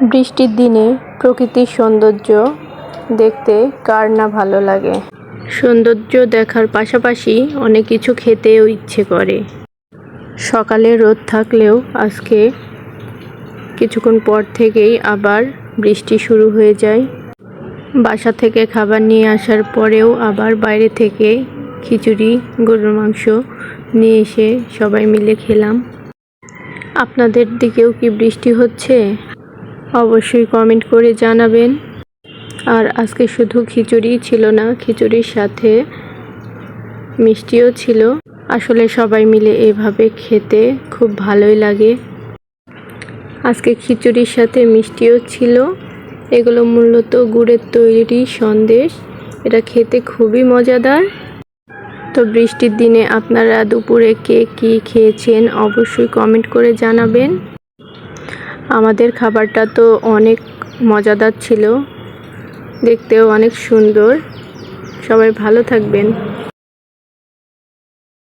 বৃষ্টির দিনে প্রকৃতির সৌন্দর্য দেখতে কার না ভালো লাগে। সৌন্দর্য দেখার পাশাপাশি অনেক কিছু খেতেও ইচ্ছে করে। সকালে রোদ থাকলেও আজকে কিছুক্ষণ পর থেকেই আবার বৃষ্টি শুরু হয়ে যায়। বাসা থেকে খাবার নিয়ে আসার পরেও আবার বাইরে থেকে খিচুড়ি, গরুর মাংস নিয়ে এসে সবাই মিলে খেলাম। আপনাদের দিকেও কি বৃষ্টি হচ্ছে? অবশ্যই কমেন্ট করে জানাবেন। আর আজকে শুধু খিচুড়ি ছিল না, খিচুড়ির সাথে মিষ্টিও ছিল। আসলে সবাই মিলে এভাবে খেতে খুব ভালোই লাগে। আজকে খিচুড়ির সাথে মিষ্টিও ছিল। এগুলো মূলত গুড়ের তৈরি সন্দেশ। এটা খেতে খুবই মজাদার। তো বৃষ্টির দিনে আপনারা দুপুরে কে কী খেয়েছেন অবশ্যই কমেন্ট করে জানাবেন। আমাদের খাবারটা তো অনেক মজাদার ছিল, দেখতেও অনেক সুন্দর। সবাই ভালো থাকবেন।